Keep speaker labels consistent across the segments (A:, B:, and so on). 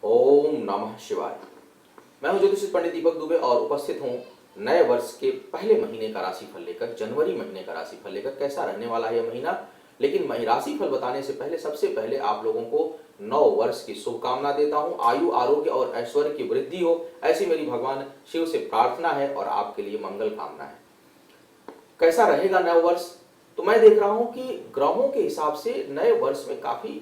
A: ओम नमः शिवाय। मैं हूं ज्योतिष पंडित दीपक दुबे और उपस्थित हूं नए वर्ष के पहले महीने का राशिफल लेकर, जनवरी महीने का राशिफल लेकर। कैसा रहने वाला है यह महीना, लेकिन राशिफल बताने से पहले सबसे पहले आप लोगों को नव वर्ष की शुभकामना देता हूं। आयु, आरोग्य और ऐश्वर्य की वृद्धि हो, ऐसी मेरी भगवान शिव से प्रार्थना है और आपके लिए मंगल कामना है। कैसा रहेगा नव वर्ष, तो मैं देख रहा हूं कि ग्रहों के हिसाब से नए वर्ष में काफी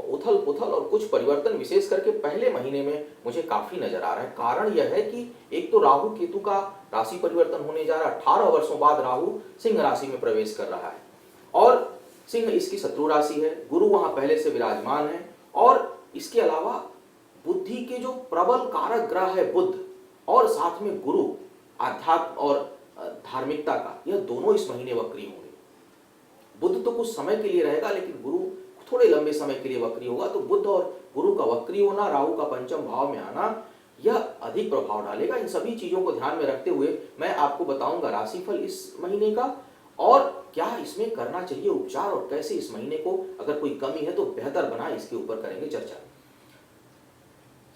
A: उथल पुथल और कुछ परिवर्तन विशेष करके पहले महीने में मुझे काफी नजर आ रहा है। कारण यह है कि एक तो राहु केतु का राशि परिवर्तन होने जा रहा है। 18 वर्षों बाद राहु सिंह राशि में प्रवेश कर रहा है और सिंह इसकी शत्रु राशि है। गुरु वहां पहले से विराजमान है और इसके अलावा बुद्धि के जो प्रबल कारक ग्रह है बुध और साथ में गुरु आध्यात्म और धार्मिकता का, यह दोनों इस महीने वक्री होंगे। बुध तो कुछ समय के लिए रहेगा लेकिन गुरु थोड़े लंबे समय के लिए वक्री होगा। तो बुध और गुरु का वक्री होना, राहु का पंचम भाव में आना, यह अधिक प्रभाव डालेगा। इन सभी चीजों को ध्यान में रखते हुए मैं आपको बताऊंगा राशिफल इस महीने का और क्या इसमें करना चाहिए उपचार और कैसे इस महीने को अगर कोई कमी है तो बेहतर बनाए, इसके ऊपर करेंगे चर्चा।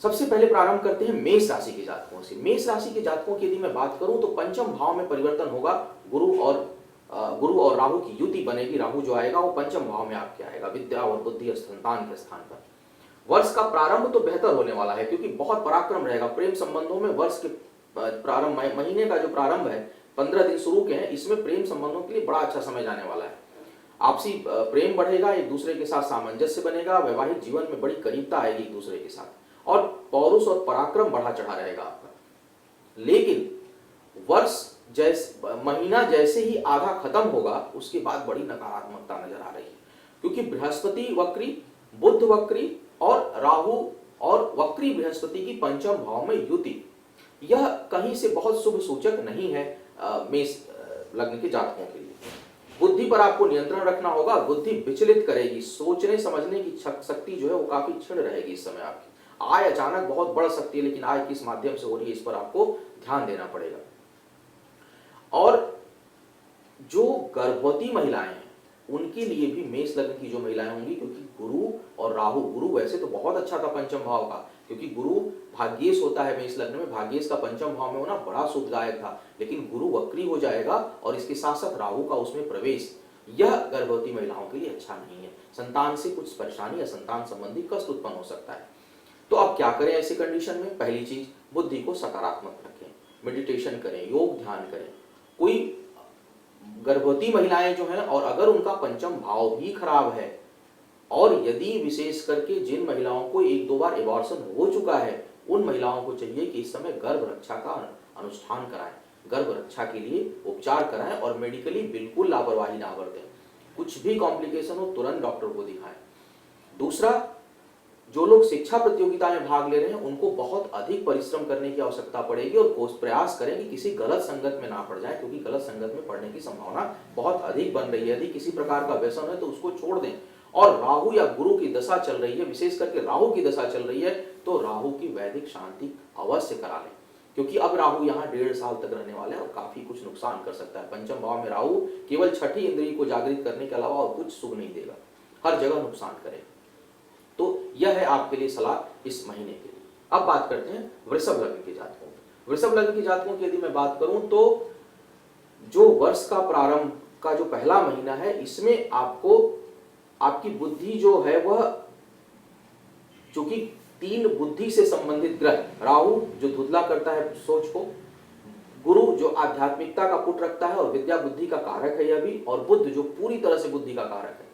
A: सबसे पहले प्रारंभ करते हैं मेष राशि के जातकों से। मेष राशि के जातकों की यदि मैं बात करूं तो पंचम भाव में परिवर्तन होगा। गुरु और राहु की युति बनेगी। राहु जो आएगा वो पंचम भाव में आपके आएगा, विद्या और बुद्धि संतान के स्थान पर। वर्ष का प्रारंभ तो बेहतर होने वाला है क्योंकि बहुत पराक्रम रहेगा प्रेम संबंधों में। वर्ष के प्रारंभ महीने का जो प्रारंभ है, 15 दिन शुरू के हैं, इसमें प्रेम संबंधों के लिए बड़ा अच्छा समय जाने वाला है। आपसी प्रेम बढ़ेगा, एक दूसरे के साथ सामंजस्य बनेगा, वैवाहिक जीवन में बड़ी करीबता आएगी एक दूसरे के साथ और पौरुष और पराक्रम बढ़ा चढ़ा रहेगा आपका। लेकिन महीना जैसे ही आधा खत्म होगा उसके बाद बड़ी नकारात्मकता नजर आ रही है क्योंकि बृहस्पति वक्री, बुध वक्री और राहु और वक्री बृहस्पति की पंचम भाव में युति, यह कहीं से बहुत शुभ सूचक नहीं है मेष लग्न के जातकों के लिए। बुद्धि पर आपको नियंत्रण रखना होगा। बुद्धि विचलित करेगी, सोचने समझने की शक्ति जो है वो काफी क्षीण रहेगी इस समय आपकी। आय अचानक बहुत बढ़ सकती है लेकिन आय किस माध्यम से हो रही है इस पर आपको ध्यान देना पड़ेगा। और जो गर्भवती महिलाएं हैं उनके लिए भी मेष लग्न की जो महिलाएं होंगी, क्योंकि गुरु और राहु, गुरु वैसे तो बहुत अच्छा था पंचम भाव का क्योंकि गुरु भाग्येश होता है मेष लग्न में, भाग्येश का पंचम भाव में होना बड़ा शुभदायक था। लेकिन गुरु वक्री हो जाएगा और इसके साथ साथ राहु का उसमें प्रवेश, यह गर्भवती महिलाओं के लिए अच्छा नहीं है। संतान से कुछ परेशानी या संतान संबंधी कष्ट उत्पन्न हो सकता है। तो अब क्या करें ऐसी कंडीशन में? पहली चीज, बुद्धि को सकारात्मक रखें, मेडिटेशन करें, योग ध्यान करें। कोई गर्भवती महिलाएं जो हैं और अगर उनका पंचम भाव भी खराब है और यदि विशेष करके जिन महिलाओं को 1-2 बार एबॉर्शन हो चुका है, उन महिलाओं को चाहिए कि इस समय गर्भ रक्षा का अनुष्ठान कराएं, गर्भ रक्षा के लिए उपचार कराएं और मेडिकली बिल्कुल लापरवाही ना बरतें। कुछ भी कॉम्प्लिकेशन हो तुरंत डॉक्टर को दिखाएं। दूसरा, जो लोग शिक्षा प्रतियोगिता में भाग ले रहे हैं उनको बहुत अधिक परिश्रम करने की आवश्यकता पड़ेगी और प्रयास करें कि किसी गलत संगत में ना पड़ जाए क्योंकि गलत संगत में पड़ने की संभावना बहुत अधिक बन रही है। यदि किसी प्रकार का व्यसन है तो उसको छोड़ दें। और राहु या गुरु की दशा चल रही है, विशेष करके राहु की दशा चल रही है, तो राहु की वैदिक शांति अवश्य करा लें क्योंकि अब राहु यहाँ 1.5 साल तक रहने वाले हैं और काफी कुछ नुकसान कर सकता है। पंचम भाव में राहु केवल छठी इंद्रिय को जागृत करने के अलावा और कुछ शुभ नहीं देगा, हर जगह नुकसान करेगा। तो यह है आपके लिए सलाह इस महीने के लिए। अब बात करते हैं वृषभ लग्न के जातकों की। वृषभ लग्न के जातकों की यदि मैं बात करूं तो जो वर्ष का प्रारंभ का जो पहला महीना है, इसमें आपकी बुद्धि जो है वह, चूंकि 3 बुद्धि से संबंधित ग्रह, राहु जो धुंधला करता है सोच को, गुरु जो आध्यात्मिकता का पुट रखता है और विद्या बुद्धि का कारक है यह भी, और बुध जो पूरी तरह से बुद्धि का कारक है,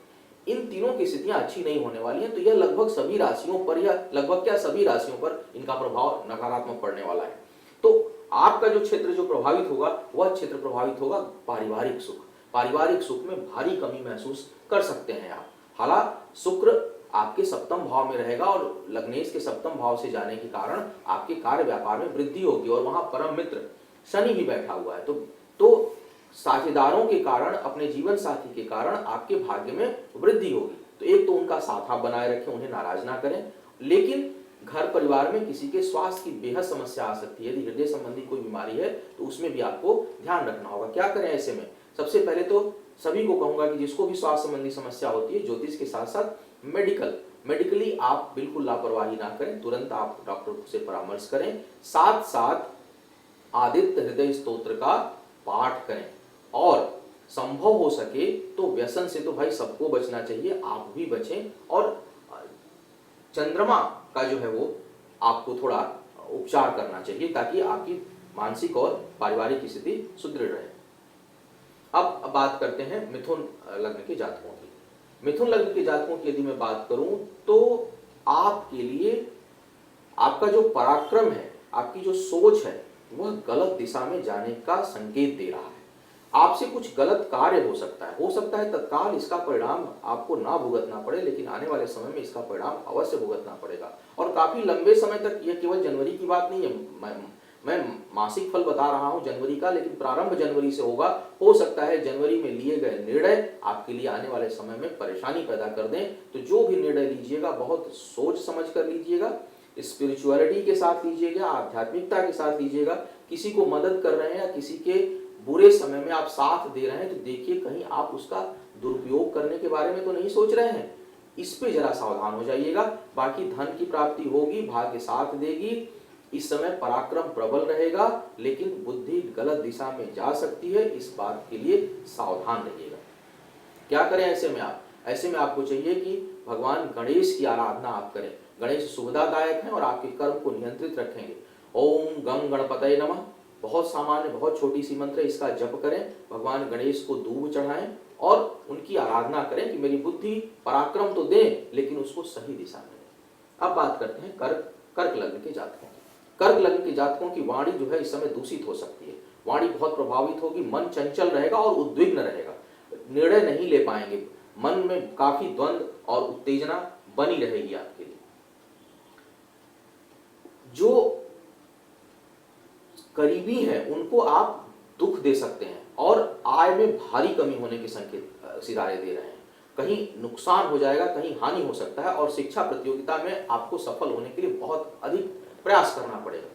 A: इन तीनों की स्थितियां अच्छी नहीं होने वाली हैं। तो यह लगभग सभी राशियों पर या लगभग क्या सभी राशियों पर इनका प्रभाव नकारात्मक पड़ने वाला है। तो आपका जो क्षेत्र जो प्रभावित होगा वह क्षेत्र प्रभावित होगा पारिवारिक सुख। पारिवारिक सुख में भारी कमी महसूस कर सकते हैं आप। हालांकि शुक्र आपके सप्तम भाव में रहेगा और लग्नेश के सप्तम भाव से जाने के कारण आपके कार्य व्यापार में वृद्धि होगी और वहां परम मित्र शनि भी बैठा हुआ है। तो साझेदारों के कारण, अपने जीवन साथी के कारण आपके भाग्य में वृद्धि होगी। तो एक तो उनका साथ आप बनाए रखें, उन्हें नाराज ना करें। लेकिन घर परिवार में किसी के स्वास्थ्य की बेहद समस्या आ सकती है। यदि हृदय संबंधी कोई बीमारी है तो उसमें भी आपको ध्यान रखना होगा। क्या करें ऐसे में? सबसे पहले तो सभी को कहूंगा कि जिसको भी स्वास्थ्य संबंधी समस्या होती है, ज्योतिष के साथ साथ मेडिकल मेडिकली आप बिल्कुल लापरवाही ना करें, तुरंत आप डॉक्टर से परामर्श करें, साथ साथ आदित्य हृदय स्तोत्र का पाठ करें और संभव हो सके तो व्यसन से तो भाई सबको बचना चाहिए, आप भी बचें। और चंद्रमा का जो है वो आपको थोड़ा उपचार करना चाहिए ताकि आपकी मानसिक और पारिवारिक स्थिति सुदृढ़ रहे। अब बात करते हैं मिथुन लग्न के जातकों की। मिथुन लग्न के जातकों की यदि मैं बात करूं तो आपके लिए आपका जो पराक्रम है, आपकी जो सोच है, वह गलत दिशा में जाने का संकेत दे रहा है। आपसे कुछ गलत कार्य हो सकता है तत्काल इसका परिणाम आपको ना भुगतना पड़े, लेकिन आने वाले समय में इसका परिणाम अवश्य भुगतना पड़ेगा और काफी लंबे समय तक। यह केवल जनवरी की बात नहीं है, मैं मासिक फल बता रहा हूं जनवरी का, लेकिन प्रारंभ जनवरी से होगा। हो सकता है जनवरी में लिए गए निर्णय आपके लिए आने वाले समय में परेशानी पैदा कर दें। तो जो भी निर्णय लीजिएगा बहुत सोच समझ कर लीजिएगा, स्पिरिचुअलिटी के साथ लीजिएगा, आध्यात्मिकता के साथ लीजिएगा। किसी को मदद कर रहे हैं या किसी के बुरे समय में आप साथ दे रहे हैं तो देखिए कहीं आप उसका दुरुपयोग करने के बारे में तो नहीं सोच रहे हैं, इस पे जरा सावधान हो जाइएगा। बाकी धन की प्राप्ति होगी, भाग्य साथ देगी, इस समय पराक्रम प्रबल रहेगा, लेकिन बुद्धि गलत दिशा में जा सकती है, इस बात के लिए सावधान रहिएगा। क्या करें ऐसे में आप? ऐसे में आपको चाहिए कि भगवान गणेश की आराधना आप करें। गणेश सुविधादायक हैं और आपके कर्म को नियंत्रित रखेंगे। ओम गंग गणपतये नमः, बहुत सामान्य बहुत छोटी सी मंत्र, इसका जप करें, भगवान गणेश को दूब चढ़ाएं और उनकी आराधना करें कि मेरी बुद्धि पराक्रम तो दें लेकिन उसको सही दिशा में दें। अब बात करते हैं कर्क लग्न के जातकों की। कर्क लग्न के जातकों की वाणी जो है इस समय दूषित हो सकती है, वाणी बहुत प्रभावित होगी, मन चंचल रहेगा और उद्विग्न रहेगा, निर्णय नहीं ले पाएंगे, मन में काफी द्वंद्व और उत्तेजना बनी रहेगी आपके लिए। जो करीबी हैं उनको आप दुख दे सकते हैं और आय में भारी कमी होने के संकेत सितारे दे रहे हैं। कहीं नुकसान हो जाएगा, कहीं हानि हो सकता है और शिक्षा प्रतियोगिता में आपको सफल होने के लिए बहुत अधिक प्रयास करना पड़ेगा।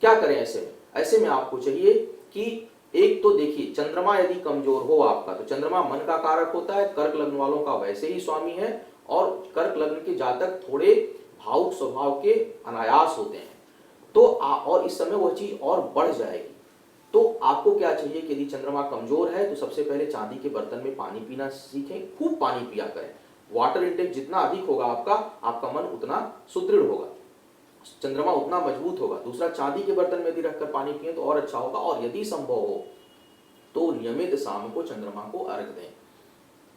A: क्या करें ऐसे में? ऐसे में आपको चाहिए कि एक तो देखिए चंद्रमा यदि कमजोर हो आपका, तो चंद्रमा मन का कारक होता है, कर्क लग्न वालों का वैसे ही स्वामी है और कर्क लग्न के जातक थोड़े भावुक स्वभाव के अनायास होते हैं, तो और इस समय वह चीज और बढ़ जाएगी। तो आपको क्या चाहिए कि यदि चंद्रमा कमजोर है तो सबसे पहले चांदी के बर्तन में पानी पीना सीखें, खूब पानी पिया करें। वाटर इंटेक जितना अधिक होगा आपका मन उतना सुदृढ़ होगा, चंद्रमा उतना मजबूत होगा। दूसरा, चांदी के बर्तन में यदि रखकर पानी पिए तो और अच्छा होगा। और यदि संभव हो तो नियमित शाम को चंद्रमा को अर्घ दें।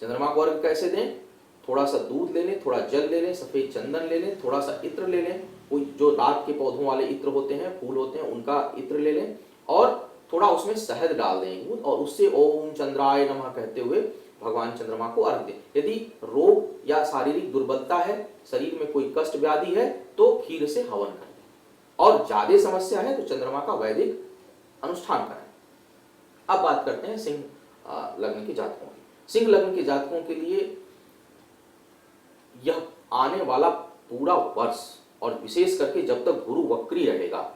A: चंद्रमा को अर्घ कैसे दें? थोड़ा सा दूध ले लें, थोड़ा जल ले लें, सफेद चंदन ले लें, थोड़ा सा इत्र ले लें, कोई जो रात के पौधों वाले इत्र होते हैं, फूल होते हैं, उनका इत्र ले लें और थोड़ा उसमें शहद डाल दें और उससे ओम चंद्राय नमः कहते हुए भगवान चंद्रमा को अर्घ दें। यदि रोग या शारीरिक दुर्बलता है, शरीर में कोई कष्ट व्याधि है तो खीर से हवन कर दें और ज्यादा समस्या है तो चंद्रमा का वैदिक अनुष्ठान करें। अब बात करते हैं सिंह लग्न के जातकों की। सिंह लग्न के जातकों के लिए यह आने वाला पूरा वर्ष और विशेष करके जब तक गुरु वक्री रहेगा,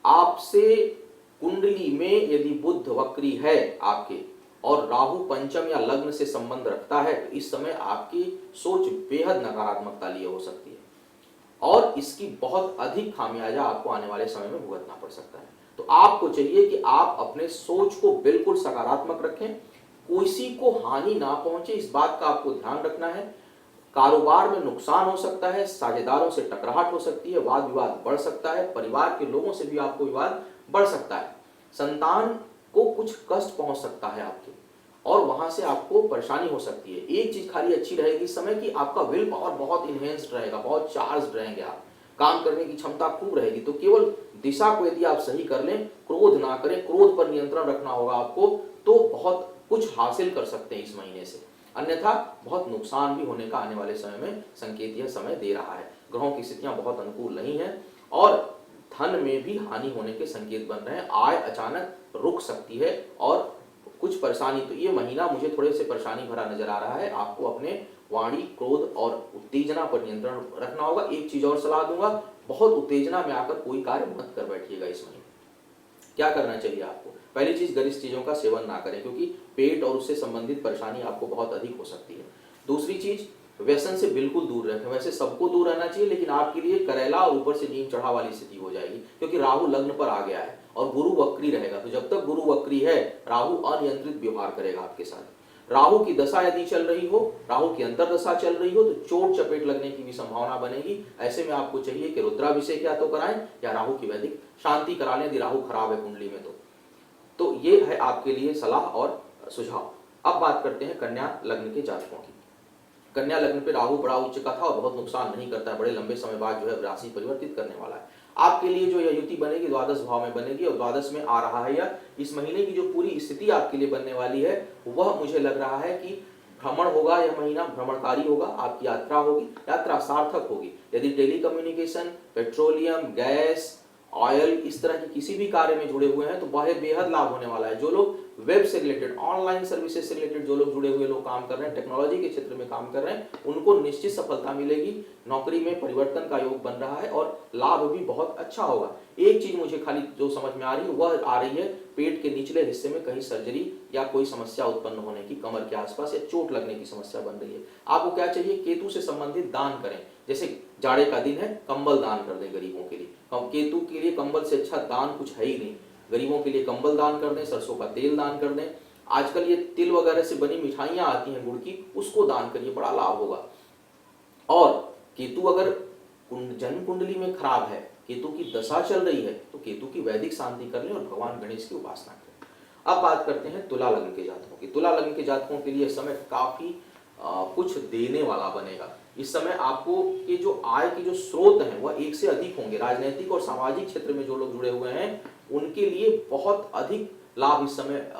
A: आपसे कुंडली में यदि बुध वक्री है आपके और राहु पंचम या लग्न से संबंध रखता है तो इस समय आपकी सोच बेहद नकारात्मकता लिए हो सकती है और इसकी बहुत अधिक खामियाजा आपको आने वाले समय में भुगतना पड़ सकता है। तो आपको चाहिए कि आप अपने सोच को बिल्कुल सकारात्मक रखें, किसी को हानि ना पहुंचे, इस बात का आपको ध्यान रखना है। कारोबार में नुकसान हो सकता है, साझेदारों से टकराहट हो सकती है, वाद विवाद बढ़ सकता है, परिवार के लोगों से भी आपको विवाद बढ़ सकता है, संतान को कुछ कष्ट पहुंच सकता है आपके और वहां से आपको परेशानी हो सकती है। एक चीज खाली अच्छी रहेगी इस समय कि आपका विल पावर बहुत इनहेंस्ड रहेगा, बहुत चार्ज रहेंगे, आप काम करने की क्षमता खूब रहेगी। तो केवल दिशा को यदि आप सही कर लें, क्रोध ना करें, क्रोध पर नियंत्रण रखना होगा आपको, तो बहुत कुछ हासिल कर सकते हैं इस महीने से। अन्यथा बहुत नुकसान भी होने का आने वाले समय में संकेत यह समय दे रहा है। ग्रहों की स्थितियां बहुत अनुकूल नहीं है और धन में भी हानि होने के संकेत बन रहे हैं। आय अचानक रुक सकती है और कुछ परेशानी, तो ये महीना मुझे थोड़े से परेशानी भरा नजर आ रहा है। आपको अपने वाणी, क्रोध और उत्तेजना पर नियंत्रण रखना होगा। एक चीज और सलाह दूंगा, बहुत उत्तेजना में आकर कोई कार्य मत कर बैठिएगा इस महीने। क्या करना चाहिए आपको? पहली चीज, गरिष्ठ चीजों का सेवन ना करें क्योंकि पेट और उससे संबंधित परेशानी आपको बहुत अधिक हो सकती है। दूसरी चीज, व्यसन से बिल्कुल दूर रखें। वैसे सबको दूर रहना चाहिए, लेकिन आपके लिए करेला और ऊपर से नीम चढ़ा वाली स्थिति हो जाएगी, क्योंकि राहु लग्न पर आ गया है और गुरु वक्री रहेगा। तो जब तक गुरु वक्री है, राहु अनियंत्रित व्यवहार करेगा आपके साथ। राहु की दशा यदि चल रही हो, राहु की अंतर्दशा चल रही हो, तो चोट चपेट लगने की भी संभावना बनेगी। ऐसे में आपको चाहिए कि रुद्राभिषेक या तो कराएं या राहु की वैदिक शांति करा लें, यदि राहु खराब है कुंडली में तो ये है आपके लिए सलाह और सुझाव। अब बात करते हैं कन्या लग्न के जातकों की। कन्या लग्न पे राहु बड़ा उच्च का था और बहुत नुकसान नहीं करता है, बड़े लंबे समय बाद जो है राशि परिवर्तित करने वाला है। आपके लिए जो यह युति बनेगी द्वादश भाव में बनेगी और द्वादश में आ रहा है, या इस महीने की जो पूरी स्थिति आपके लिए बनने वाली है वह मुझे लग रहा है कि भ्रमण होगा। यह महीना भ्रमणकारी होगा, आपकी यात्रा होगी, यात्रा सार्थक होगी। यदि telecommunication, petroleum, gas, oil इस तरह के किसी भी कार्य में जुड़े हुए हैं तो वह बेहद लाभ होने वाला है। जो लोग वेब से रिलेटेड, ऑनलाइन सर्विसेज से रिलेटेड जो लोग जुड़े हुए लोग काम कर रहे हैं, टेक्नोलॉजी के क्षेत्र में काम कर रहे हैं, उनको निश्चित सफलता मिलेगी। नौकरी में परिवर्तन का योग बन रहा है और लाभ भी बहुत अच्छा होगा। एक चीज मुझे खाली जो समझ में आ रही है वह आ रही है पेट के निचले हिस्से में कहीं सर्जरी या कोई समस्या उत्पन्न होने की, कमर के आसपास या चोट लगने की समस्या बन रही है। आपको क्या चाहिए, केतु से संबंधित दान करें। जैसे जाड़े का दिन है, कंबल दान कर दें गरीबों के लिए। केतु के लिए कंबल से अच्छा दान कुछ है ही नहीं। गरीबों के लिए कंबल दान कर दें, सरसों का तेल दान कर दें। आजकल ये तिल वगैरह से बनी मिठाइयां आती हैं गुड़ की, उसको दान करिए, बड़ा लाभ होगा। और केतु अगर जन्म कुंडली में खराब है, केतु की दशा चल रही है, तो केतु की वैदिक शांति कर लें और भगवान गणेश की उपासना करें। अब बात करते हैं तुला लग्न के जातकों की। तुला लग्न के जातकों के लिए समय काफी कुछ देने वाला बनेगा। इस समय आपको के जो आय के जो स्रोत हैं वह एक से अधिक होंगे। राजनीतिक और सामाजिक क्षेत्र में जो लोग जुड़े हुए हैं उनके लिए बहुत अधिक लाभ इस समय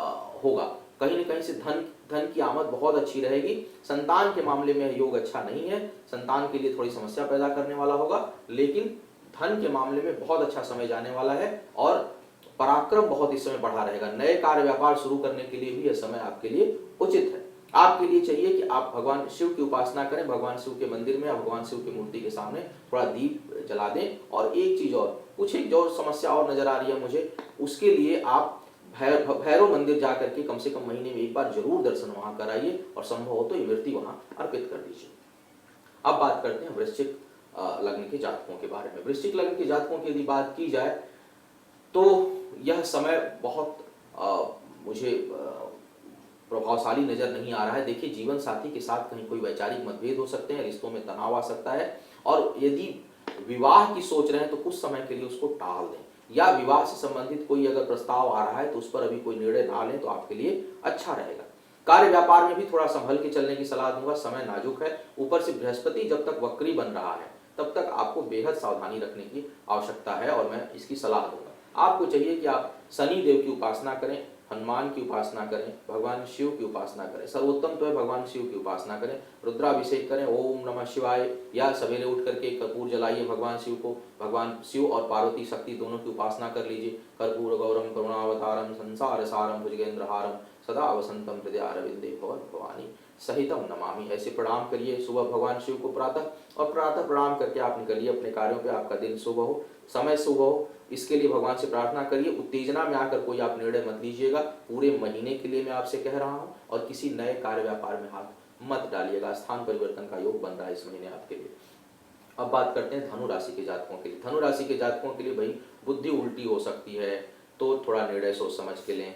A: होगा। कहीं न कहीं से धन की आमद बहुत अच्छी रहेगी। संतान के मामले में योग अच्छा नहीं है, संतान के लिए थोड़ी समस्या पैदा करने वाला होगा, लेकिन धन के मामले में बहुत अच्छा समय जाने वाला है और पराक्रम बहुत इस समय बढ़ा रहेगा। नए कार्य व्यापार शुरू करने के लिए भी यह समय आपके लिए उचित है। आपके लिए चाहिए कि आप भगवान शिव की उपासना करें, भगवान शिव के मंदिर में या भगवान शिव की मूर्ति के सामने थोड़ा दीप जला दें। और एक चीज और, कुछ एक जो समस्या और नजर आ रही है मुझे, उसके लिए आप भैरव मंदिर जाकर के कम से कम महीने में एक बार जरूर दर्शन वहां कराइए और संभव हो तो इमरती वहां अर्पित कर दीजिए। अब बात करते हैं वृश्चिक लग्न के जातकों के बारे में। वृश्चिक लग्न के जातकों की यदि बात की जाए तो यह समय बहुत मुझे प्रभावशाली नजर नहीं आ रहा है। देखिए, जीवन साथी के साथ कहीं कोई वैचारिक मतभेद हो सकते हैं, रिश्तों में तनाव आ सकता है, और यदि विवाह की सोच रहे हैं तो कुछ समय के लिए उसको टाल दें, या विवाह से संबंधित कोई अगर प्रस्ताव आ रहा है तो उस पर अभी कोई निर्णय ना लें तो आपके लिए अच्छा रहेगा। कार्य व्यापार में भी थोड़ा संभल के चलने की सलाह दूंगा, समय नाजुक है। ऊपर से बृहस्पति जब तक वक्री बन रहा है तब तक आपको बेहद सावधानी रखने की आवश्यकता है और मैं इसकी सलाह दूंगा। आपको चाहिए कि आप शनि देव की उपासना करें, हनुमान की उपासना करें, भगवान शिव की उपासना करें। सर्वोत्तम तो है भगवान शिव की उपासना करें, रुद्राभिषेक करें, ओम नमः शिवाय, या सवेरे उठ करके कपूर जलाइए भगवान शिव को। भगवान शिव और पार्वती शक्ति दोनों की उपासना कर लीजिए। कर्पूर गौरम करुणावतारम संसार सारम भुजगेंद्रहारम सदा वसंतम हृदय अरविंदे भवानी सहितम नमामि। ऐसे प्रणाम करिए सुबह भगवान शिव को प्रातः, और प्रातः प्रणाम करके आप निकलिए अपने कार्यों पे। आपका दिन शुभ हो, समय शुभ हो, इसके लिए भगवान से प्रार्थना करिए। उत्तेजना में आकर कोई आप निर्णय मत लीजिएगा, पूरे महीने के लिए मैं आपसे कह रहा हूं। और किसी नए कार्य व्यापार में हाथ मत डालिएगा, स्थान परिवर्तन का योग बन रहा है इस महीने आपके लिए। अब बात करते हैं धनु राशि के जातकों के लिए। धनु राशि के जातकों के लिए भाई बुद्धि उल्टी हो सकती है, तो थोड़ा निर्णय सोच समझ के लें।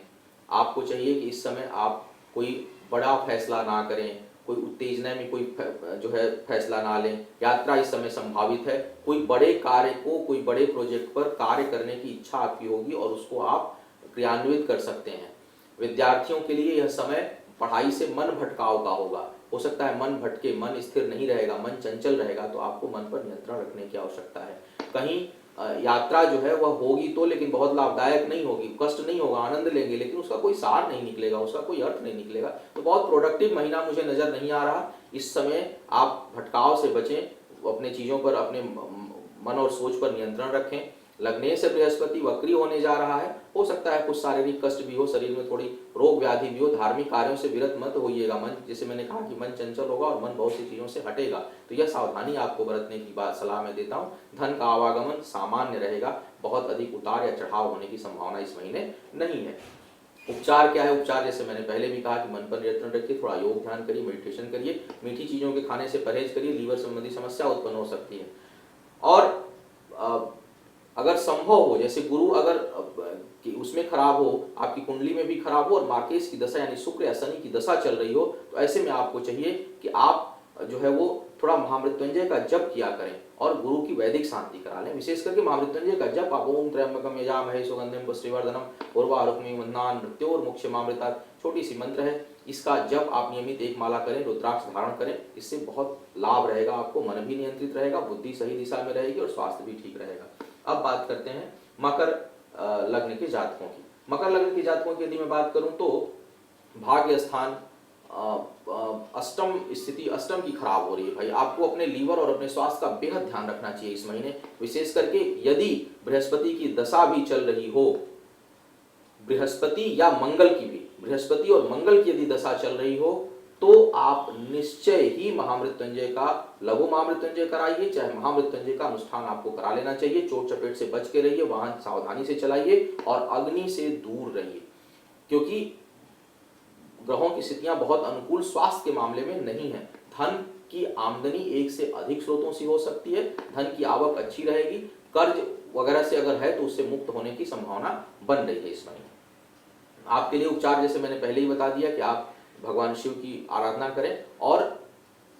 A: आपको चाहिए कि इस समय आप कोई बड़ा फैसला ना करें, कोई उत्तेजना में कोई जो है फैसला ना लें। यात्रा इस समय संभावित है, कोई बड़े कार्य को, कोई बड़े प्रोजेक्ट पर कार्य करने की इच्छा आपकी होगी और उसको आप क्रियान्वित कर सकते हैं। विद्यार्थियों के लिए यह समय पढ़ाई से मन भटकाव का होगा। हो सकता है मन भटके, मन स्थिर नहीं रहेगा, मन चंचल रहेगा, तो आपको मन पर नियंत्रण रखने की आवश्यकता है। कहीं यात्रा जो है वह होगी तो, लेकिन बहुत लाभदायक नहीं होगी, कष्ट नहीं होगा, आनंद लेंगे लेकिन उसका कोई सार नहीं निकलेगा, उसका कोई अर्थ नहीं निकलेगा। तो बहुत प्रोडक्टिव महीना मुझे नजर नहीं आ रहा। इस समय आप भटकाव से बचें, अपने चीजों पर, अपने मन और सोच पर नियंत्रण रखें। लग्ने से बृहस्पति वक्री होने जा रहा है, हो सकता है कुछ शारीरिक कष्ट भी हो, शरीर में थोड़ी रोग व्याधि भी हो। धार्मिक कार्यों से विरत मत होइएगा। मन, जैसे मैंने कहा कि मन चंचल होगा और मन बहुत सी चीजों से हटेगा, तो यह सावधानी आपको बरतने की बात सलाह मैं देता हूँ। धन का आवागमन सामान्य रहेगा, बहुत अधिक उतार या चढ़ाव होने की संभावना इस महीने नहीं है। उपचार क्या है? उपचार जैसे मैंने पहले भी कहा कि मन पर नियंत्रण रखिए, थोड़ा योग ध्यान करिए, मेडिटेशन करिए, मीठी चीज़ों के खाने से परहेज करिए, लीवर संबंधी समस्या उत्पन्न हो सकती है। और अगर संभव हो, जैसे गुरु अगर कि उसमें खराब हो, आपकी कुंडली में भी खराब हो और मार्केश की दशा यानी शुक्र या शनि की दशा चल रही हो, तो ऐसे में आपको चाहिए कि आप जो है वो थोड़ा महामृत्युंजय का जप किया करें और गुरु की वैदिक शांति करा लें। विशेष करके महामृत्युंजय का जप आप ओम त्र्यंबकम यजामहे सुगंधिम पुष्टिवर्धनम उर्वारुकमिव बन्धनान् मृत्योर्मुक्षयमामृतात्, छोटी सी मंत्र है, इसका जप आप नियमित 1 माला करें, रुद्राक्ष धारण करें, इससे बहुत लाभ रहेगा आपको, मन भी नियंत्रित रहेगा, बुद्धि सही दिशा में रहेगी और स्वास्थ्य भी ठीक रहेगा। अब बात करते हैं मकर लग्न के जातकों की। मकर लग्न के जातकों की यदि मैं बात करूं तो भाग्य स्थान अष्टम स्थिति, अष्टम की खराब हो रही है भाई। आपको अपने लीवर और अपने स्वास्थ्य का बेहद ध्यान रखना चाहिए इस महीने, विशेष करके यदि बृहस्पति की दशा भी चल रही हो, बृहस्पति या मंगल की भी, बृहस्पति और मंगल की यदि दशा चल रही हो, तो आप निश्चय ही महामृत्युंजय का, लघु महामृत्युंजय कराइए, चाहे महामृत्युंजय का अनुष्ठान आपको करा लेना चाहिए। चोट चपेट से बच के रहिए, वाहन सावधानी से चलाइए और अग्नि से दूर रहिए, क्योंकि ग्रहों की स्थितियां बहुत अनुकूल स्वास्थ्य के मामले में नहीं है। धन की आमदनी 1 से अधिक स्रोतों से हो सकती है, धन की आवक अच्छी रहेगी, कर्ज वगैरह से अगर है तो उससे मुक्त होने की संभावना बन रही है इस महीने। आपके लिए उपचार जैसे मैंने पहले ही बता दिया कि आप भगवान शिव की आराधना करें और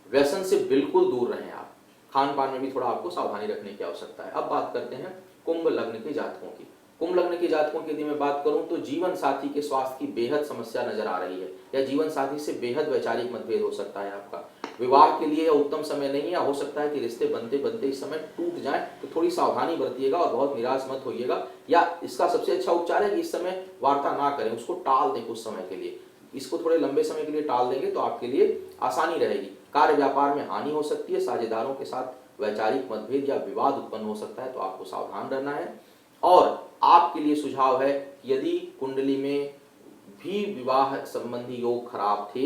A: व्यसन से बिल्कुल दूर रहें। आप खान पान में भी थोड़ा आपको सावधानी रखने की आवश्यकता है। अब बात करते हैं कुंभ लग्न के जातकों की। कुंभ लग्न के जातकों की यदि मैं बात करूं तो जीवन साथी के स्वास्थ्य की बेहद समस्या नजर आ रही है, या जीवन साथी से बेहद वैचारिक मतभेद हो सकता है आपका। विवाह के लिए उत्तम समय नहीं है, हो सकता है कि रिश्ते बनते बनते इस समय टूट जाएं, तो थोड़ी सावधानी बरतिएगा और बहुत निराश मत होइएगा। या इसका सबसे अच्छा उपचार है कि इस समय वार्ता ना करें, उसको टाल दें कुछ समय के लिए, इसको थोड़े लंबे समय के लिए टाल देंगे तो आपके लिए आसानी रहेगी। कार्य व्यापार में हानि हो सकती है, साझेदारों के साथ वैचारिक मतभेद या विवाद उत्पन्न हो सकता है, तो आपको सावधान रहना है। और आपके लिए सुझाव है कि यदि कुंडली में भी विवाह संबंधी योग खराब थे,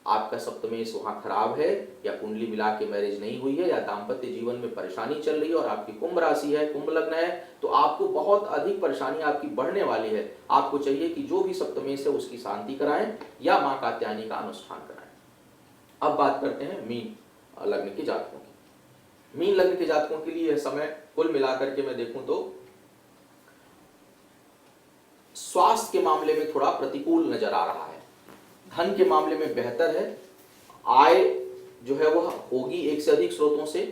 A: आपका सप्तमेश वहां खराब है, या कुंडली मिला के मैरिज नहीं हुई है, या दाम्पत्य जीवन में परेशानी चल रही है और आपकी कुंभ राशि है, कुंभ लग्न है, तो आपको बहुत अधिक परेशानी आपकी बढ़ने वाली है। आपको चाहिए कि जो भी सप्तमेश है उसकी शांति कराएं या मां कात्यायनी का अनुष्ठान कराएं। अब बात करते हैं मीन लग्न के जातकों की। मीन लग्न के जातकों के लिए यह समय कुल मिलाकर के मैं देखूं तो स्वास्थ्य के मामले में थोड़ा प्रतिकूल नजर आ रहा है, धन के मामले में बेहतर है, आय जो है वह होगी 1 से अधिक स्रोतों से।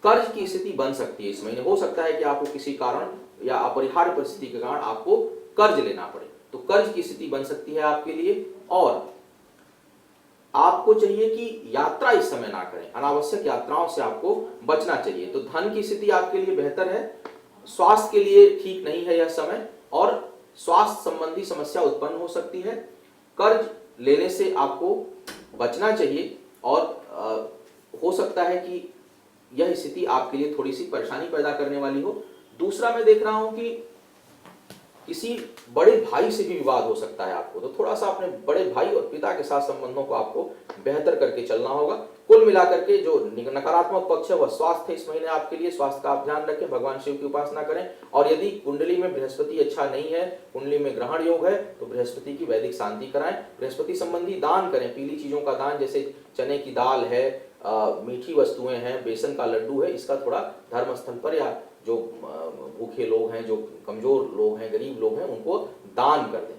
A: कर्ज की स्थिति बन सकती है इस महीने, हो सकता है कि आपको किसी कारण या अपरिहार्य परिस्थिति के कारण आपको कर्ज लेना पड़े, तो कर्ज की स्थिति बन सकती है आपके लिए। और आपको चाहिए कि यात्रा इस समय ना करें, अनावश्यक यात्राओं से आपको बचना चाहिए। तो धन की स्थिति आपके लिए बेहतर है, स्वास्थ्य के लिए ठीक नहीं है यह समय, और स्वास्थ्य संबंधी समस्या उत्पन्न हो सकती है। कर्ज लेने से आपको बचना चाहिए और हो सकता है कि यह स्थिति आपके लिए थोड़ी सी परेशानी पैदा करने वाली हो। दूसरा मैं देख रहा हूं कि किसी बड़े भाई से भी विवाद हो सकता है आपको, तो थोड़ा सा अपने बड़े भाई और पिता के साथ संबंधों को आपको बेहतर करके चलना होगा। कुल मिलाकर के जो नकारात्मक पक्ष है वह स्वास्थ्य है इस महीने आपके लिए, स्वास्थ्य का आप ध्यान रखें, भगवान शिव की उपासना करें। और यदि कुंडली में बृहस्पति अच्छा नहीं है, कुंडली में ग्रहण योग है, तो बृहस्पति की वैदिक शांति कराएं, बृहस्पति संबंधी दान करें, पीली चीजों का दान, जैसे चने की दाल है, मीठी वस्तुएं हैं, बेसन का लड्डू है, इसका थोड़ा धर्म स्थल पर या जो भूखे लोग हैं, जो कमजोर लोग हैं, गरीब लोग हैं, उनको दान कर दें।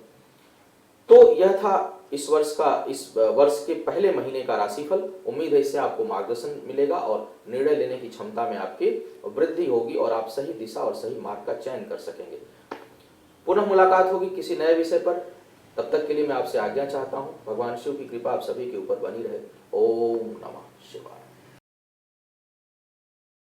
A: तो यह था इस वर्ष के पहले महीने का राशिफल। उम्मीद है इससे आपको मार्गदर्शन मिलेगा और निर्णय लेने की क्षमता में आपकी वृद्धि होगी और आप सही दिशा और सही मार्ग का चयन कर सकेंगे। पुनः मुलाकात होगी किसी नए विषय पर, तब तक के लिए मैं आपसे आज्ञा चाहता हूँ। भगवान शिव की कृपा आप सभी के ऊपर बनी रहे। ओम